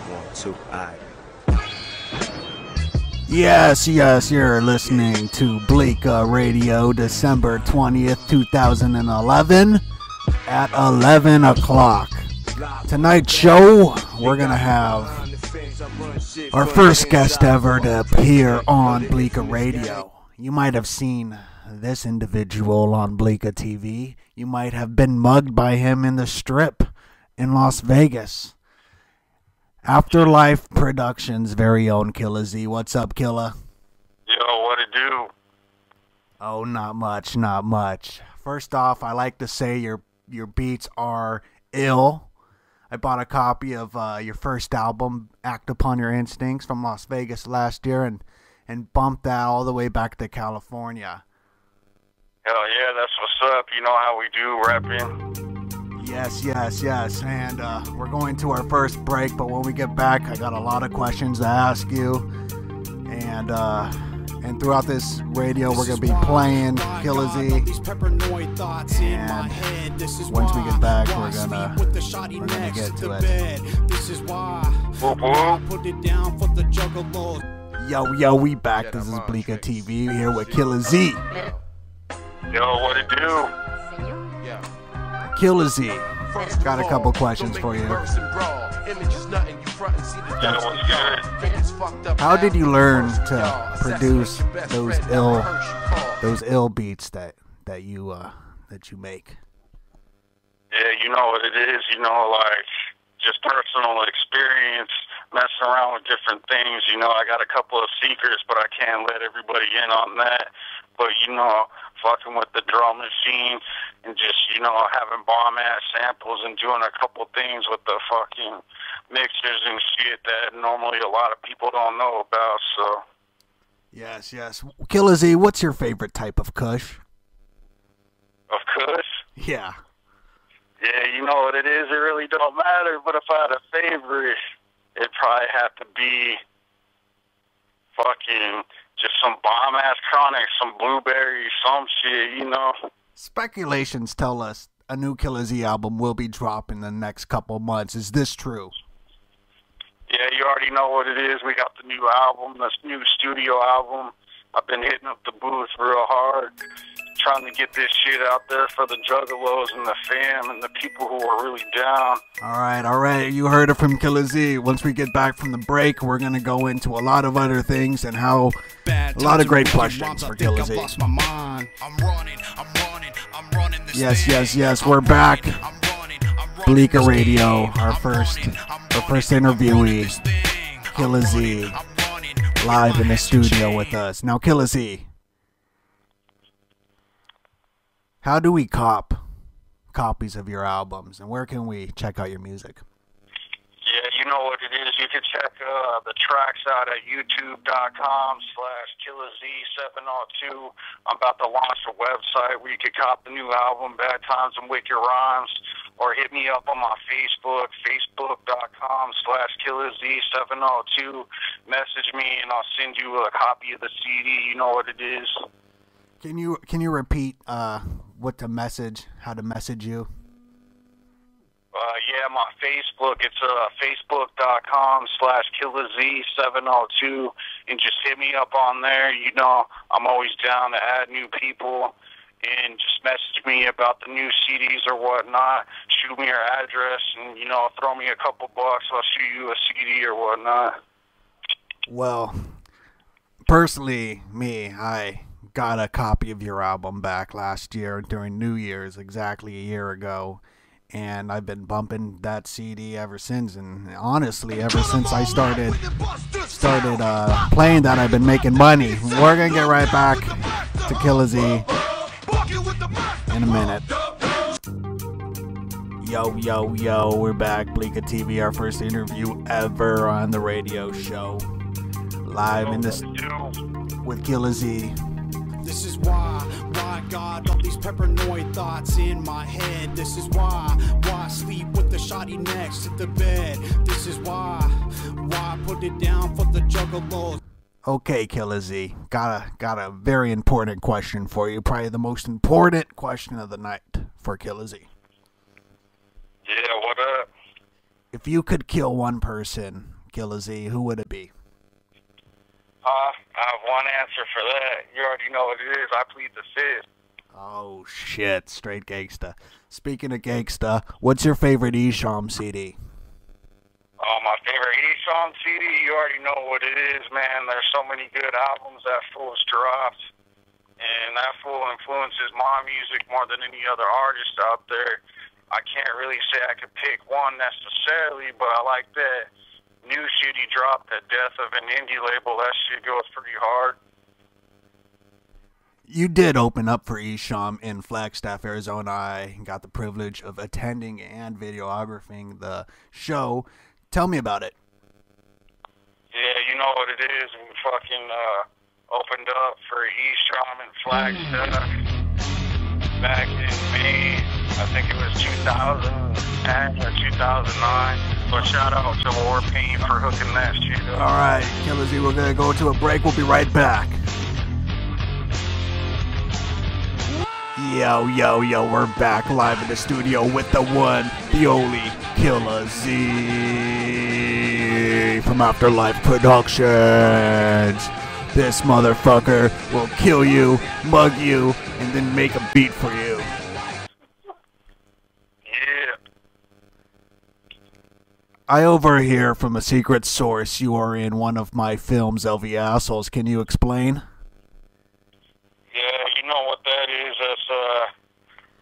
1, 2, alright. Yes, you're listening to Bleecka Radio, December 20th, 2011, at 11 o'clock. Tonight's show, we're going to have our first guest ever to appear on Bleecka Radio. You might have seen this individual on Bleecka TV. You might have been mugged by him in the Strip in Las Vegas. Afterlife Productions' very own Killa Z. What's up, Killa? Yo, what it do? Oh, not much. First off, I like to say your beats are ill. I bought a copy of your first album, Act Upon Your Instincts, from Las Vegas last year and bumped that all the way back to California. Hell yeah, that's what's up. You know how we do, rapping. Yes. And we're going to our first break, but when we get back, I got a lot of questions to ask you. And throughout this radio, we're going to be playing Killa Z. And once we get back, we're gonna get to it. Yo, we back. This is Bleecka TV here with Killa Z. Yo, what it do? Killa Z, got a couple questions for you. How did you learn to produce those ill beats that you make? Yeah, you know what it is. You know, like just personal experience, messing around with different things. You know, I got a couple of secrets, but I can't let everybody in on that. But you know, fucking with the drum machine and just, you know, having bomb-ass samples and doing a couple things with the fucking mixers and shit that normally a lot of people don't know about, so. Yes. Killa Z, what's your favorite type of kush? Of kush? Yeah. Yeah, you know what it is? It really don't matter, but if I had a favorite, it'd probably have to be fucking just some bomb-ass chronic, some blueberries, some shit, you know? Speculations tell us a new Killa Z album will be dropping in the next couple months. Is this true? Yeah, you already know what it is. We got the new album, this new studio album. I've been hitting up the booth real hard, trying to get this shit out there for the juggalos and the fam and the people who are really down. All right. You heard it from Killa Z. Once we get back from the break, we're going to go into a lot of other things and how a lot of great questions for Killa Z. Yes. We're back. Bleecka Radio, our first interviewee, Killa Z, live in the studio with us. Now, Killa Z, how do we cop copies of your albums, and where can we check out your music? Yeah, you know what it is. You can check the tracks out at youtube.com/KillaZ702. I'm about to launch a website where you can cop the new album, Bad Times and Wicked Rhymes, or hit me up on my Facebook, facebook.com/KillaZ702. Message me and I'll send you a copy of the CD. You know what it is. Can you repeat how to message you? Yeah, my Facebook, it's facebook.com/KillaZ702, and just hit me up on there. You know, I'm always down to add new people, and just message me about the new CDs or whatnot. Shoot me your address, and, you know, throw me a couple bucks. I'll shoot you a CD or whatnot. Well, personally, I got a copy of your album back last year during New Year's, exactly a year ago. And I've been bumping that CD ever since, and honestly, ever since I started playing that, I've been making money. We're gonna get right back to Killa Z in a minute. Yo, we're back. Bleecka TV, our first interview ever on the radio show, live in this with Killa Z. This is why God, all these paranoid thoughts in my head. This is why I sleep with the shotty next to the bed. This is why I put it down for the juggalos. Okay, Killa Z, got a very important question for you. Probably the most important question of the night for Killa Z. Yeah, what up? If you could kill one person, Killa Z, who would it be? I have one answer for that. You already know what it is. I plead the fifth. Oh, shit. Straight gangsta. Speaking of gangsta, what's your favorite Esham CD? Oh, my favorite Esham CD? You already know what it is, man. There's so many good albums that fool's dropped. And that fool influences my music more than any other artist out there. I can't really say I could pick one necessarily, but I like that new shit he dropped, The Death of an Indie Label. That shit goes pretty hard. You did open up for Esham in Flagstaff, Arizona. I got the privilege of attending and videographing the show. Tell me about it. Yeah, you know what it is. We fucking opened up for Esham in Flagstaff back in May. I think it was 2010 or 2009. So shout out to Warpaint for hooking that shit up. All right, Killa Z, we're going to go to a break. We'll be right back. Yo, yo, yo, we're back live in the studio with the one, the only Killa Z from Afterlife Productions. This motherfucker will kill you, mug you, and then make a beat for you. Yeah. I overhear from a secret source you are in one of my films, LV Assholes. Can you explain? Yeah, you know what that is. That's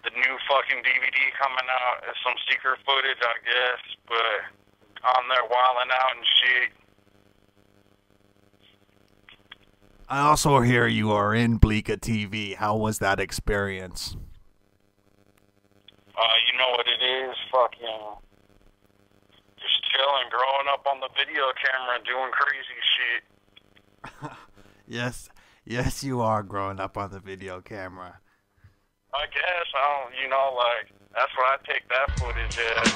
the new fucking DVD coming out. It's some secret footage, I guess, but I'm there wilding out and shit. I also hear you are in Bleecka TV. How was that experience? You know what it is? Fucking just chilling, growing up on the video camera, doing crazy shit. Yes, you are growing up on the video camera. I guess, that's what I take that footage as.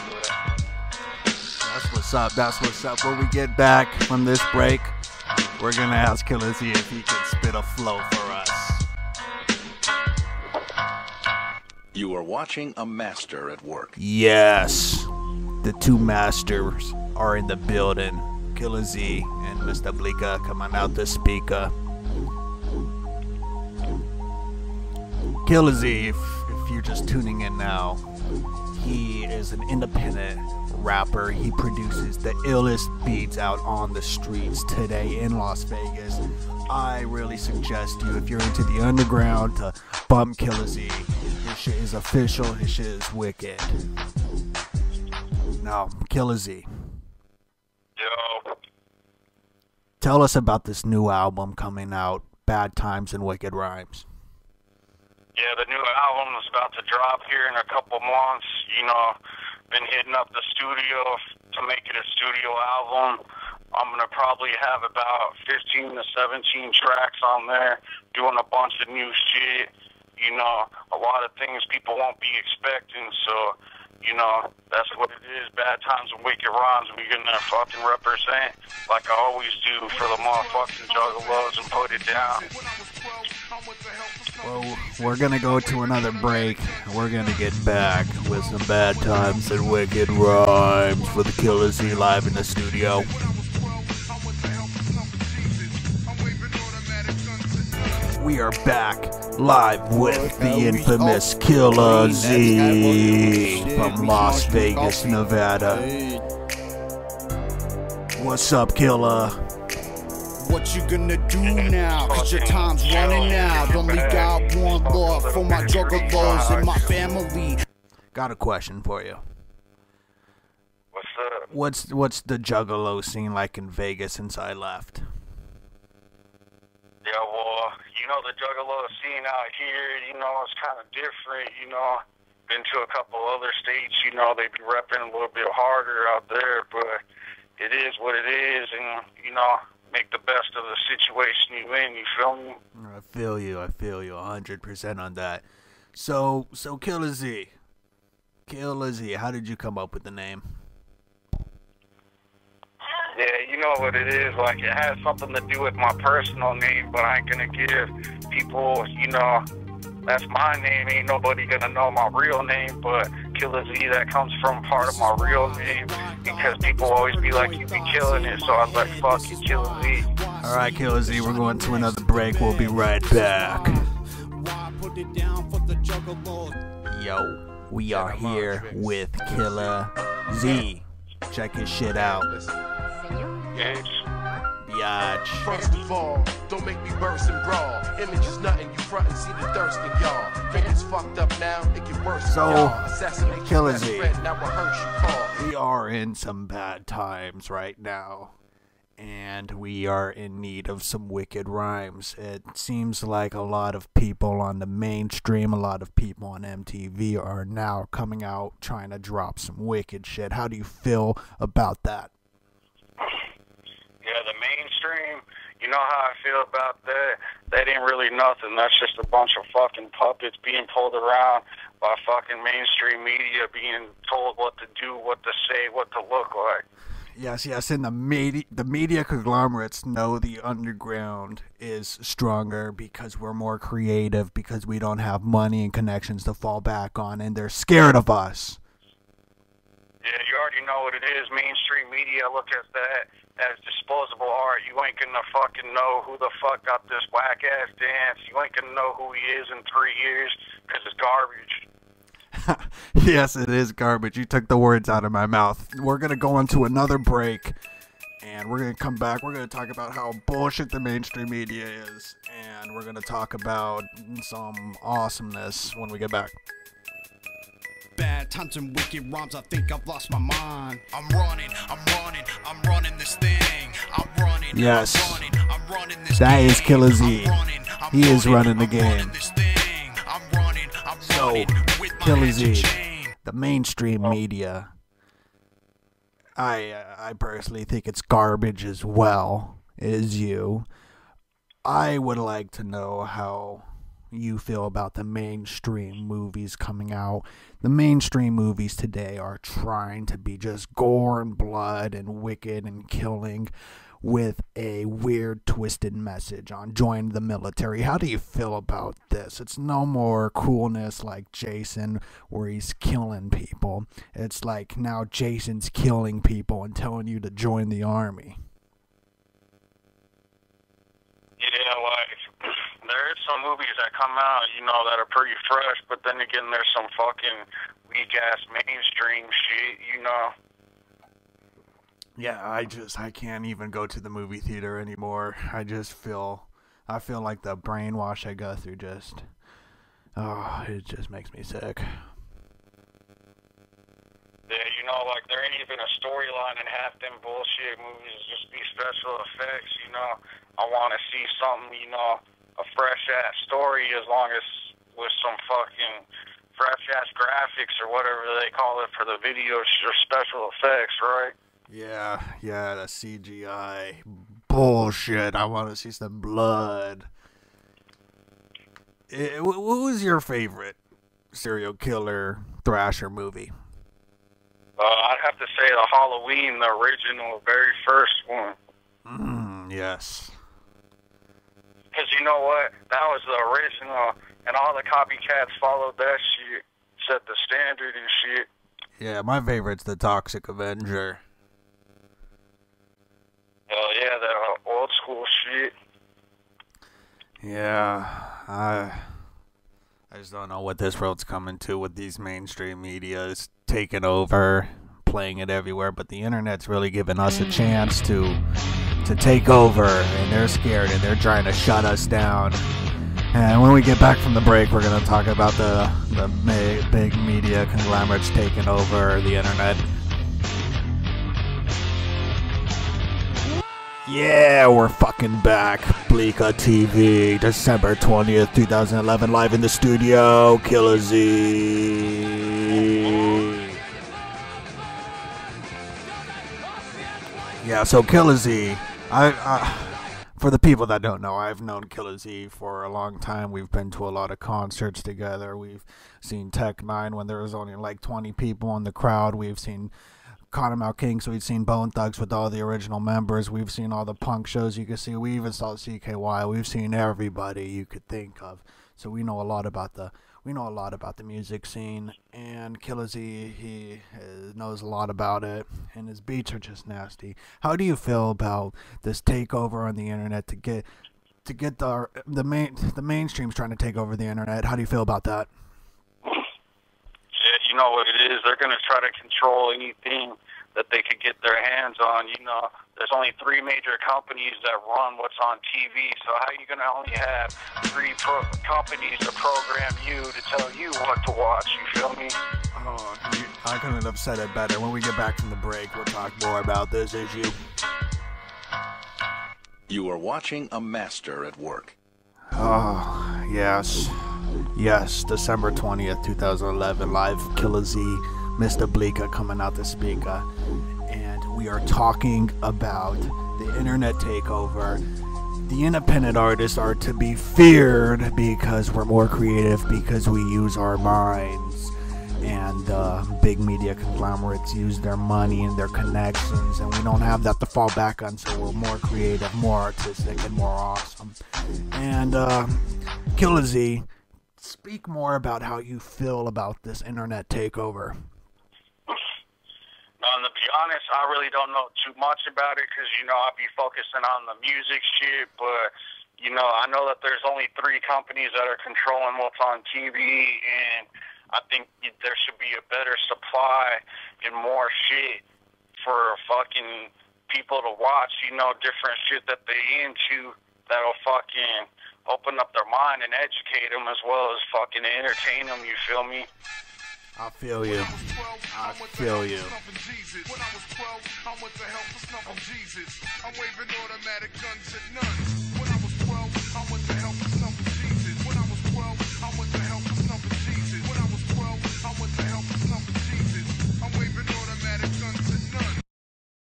That's what's up. When we get back from this break, we're gonna ask Killa Z if he can spit a flow for us. You are watching a master at work. Yes, the two masters are in the building. Killa Z and Mr. Bleecka coming out the speaker. Killa Z, if you're just tuning in now, he is an independent rapper. He produces the illest beats out on the streets today in Las Vegas. I really suggest you, if you're into the underground, to bump Killa Z. His shit is official. His shit is wicked. Now, Killa Z. Yo. Tell us about this new album coming out, Bad Times and Wicked Rhymes. Yeah, the new album is about to drop here in a couple months. Been hitting up the studio to make it a studio album. I'm going to probably have about 15 to 17 tracks on there, doing a bunch of new shit. A lot of things people won't be expecting, so, that's what it is. Bad Times and Wicked Rhymes. We're going to fucking represent like I always do for the motherfucking juggalos and put it down. Well, we're going to go to another break. We're going to get back with some Bad Times and Wicked Rhymes for the Killa Z live in the studio. We are back live with the infamous Killa Z from Las Vegas, Nevada. What's up, Killa? What you gonna do now? Cause your time's running out. Only got one love for my juggalos and my family. Got a question for you. What's up? What's the juggalo scene like in Vegas since I left? Yeah, well, the juggalo scene out here, it's kind of different, Been to a couple other states, they be repping a little bit harder out there, but it is what it is, and, make the best of the situation you in, you feel me? I feel you 100% on that. So Killa Z, how did you come up with the name? Yeah, you know what it is. Like, it has something to do with my personal name, but I ain't gonna give people, that's my name. Ain't nobody gonna know my real name, but Killa Z, that comes from part of my real name. because people always be like, you be killing it, so I was like, fuck you, Killa Z. Alright, Killa Z, we're going to another break. We'll be right back. Yo, we are here with Killa Z. Check his shit out. Yes. Biatch. First of all, don't make me burst and brawl. Image is nothing, you front and see the thirst in y'all. Think it's fucked up now, it get worse. So, Killa Z, now rehearse you call. we are in some bad times right now, and we are in need of some wicked rhymes. It seems like a lot of people on the mainstream, a lot of people on MTV are now coming out trying to drop some wicked shit. How do you feel about that? Yeah, the mainstream, you know how I feel about that? That ain't really nothing. That's just a bunch of fucking puppets being pulled around by fucking mainstream media, being told what to do, what to say, what to look like. Yes, and the media conglomerates know the underground is stronger because we're more creative, because we don't have money and connections to fall back on, and they're scared of us. Yeah, you already know what it is. Mainstream media look at that as disposable art. You ain't gonna fucking know who the fuck got this whack-ass dance. You ain't gonna know who he is in 3 years because it's garbage. Yes, it is garbage. You took the words out of my mouth. We're going to go into another break, and we're going to come back. We're going to talk about how bullshit the mainstream media is, and we're going to talk about some awesomeness when we get back. Bad times and wicked rhymes, I think I've lost my mind. I'm running this thing. I'm running. Yes, I'm running this that game. is Killa Z. He is running the game. So, Killa Z, the mainstream media, I personally think it's garbage as well as you. I would like to know how you feel about the mainstream movies coming out. The mainstream movies today are trying to be just gore and blood and wicked and killing with a weird twisted message on join the military. How do you feel about this? It's no more coolness like Jason where he's killing people. It's like now Jason's killing people and telling you to join the army. Yeah, like, there is some movies that come out, you know, that are pretty fresh, but then again, there's some fucking weak-ass mainstream shit, you know. Yeah, I can't even go to the movie theater anymore. I feel like the brainwash I go through it just makes me sick. Yeah, you know, like, there ain't even a storyline in half them bullshit movies. It's just be special effects, you know. I want to see something, you know, a fresh-ass story as long as with some fucking fresh-ass graphics or whatever they call it for the video or special effects, right? Yeah, the CGI bullshit. I want to see some blood. What was your favorite serial killer thrasher movie? I'd have to say the Halloween, the original, very first one. Yes. Because you know what? That was the original, and all the copycats followed that shit, set the standard and shit. Yeah, my favorite's the Toxic Avenger. Hell yeah, that old school shit. Yeah, I just don't know what this world's coming to with these mainstream medias taking over, playing it everywhere, but the internet's really giving us a chance to take over, and they're scared, and they're trying to shut us down. And when we get back from the break, we're going to talk about the big media conglomerates taking over the internet. Yeah, we're fucking back. Bleecka TV, December 20th, 2011, live in the studio. Killa Z. Yeah, so Killa Z, for the people that don't know, I've known Killa Z for a long time. We've been to a lot of concerts together. We've seen Tech 9 when there was only like 20 people in the crowd. We've seen Cottonmouth Kings. We've seen Bone Thugs with all the original members. We've seen all the punk shows you can see. We even saw CKY. We've seen everybody you could think of. So we know a lot about the we know a lot about the music scene, and Killa, he knows a lot about it, and his beats are just nasty. How do you feel about this takeover on the internet to get the mainstream's trying to take over the internet? How do you feel about that? Yeah, you know what it is. They're going to try to control anything that they could get their hands on. You know, there's only 3 major companies that run what's on TV, so how are you going to only have 3 companies to program you to tell you what to watch? You feel me? Oh, I couldn't have said it better. When we get back from the break, we'll talk more about this issue. You are watching a master at work. Oh, yes. Yes, December 20th, 2011, live Killa Z, Mr. Bleecka coming out the speaker. And we are talking about the internet takeover. The independent artists are to be feared because we're more creative, because we use our minds. And big media conglomerates use their money and their connections, and we don't have that to fall back on, so we're more creative, more artistic, and more awesome. And Killa Z, speak more about how you feel about this internet takeover. To be honest, I really don't know too much about it because, you know, I'll be focusing on the music shit, but, you know, I know that there's only 3 companies that are controlling what's on TV, and I think there should be a better supply and more shit for fucking people to watch, you know, different shit that they into that'll fucking open up their mind and educate them as well as fucking entertain them, you feel me? I feel you. I feel you. When I was 12, I went to hell for snuffing Jesus. I'm waving automatic guns at nuns. When I was 12, I went to hell for snuffing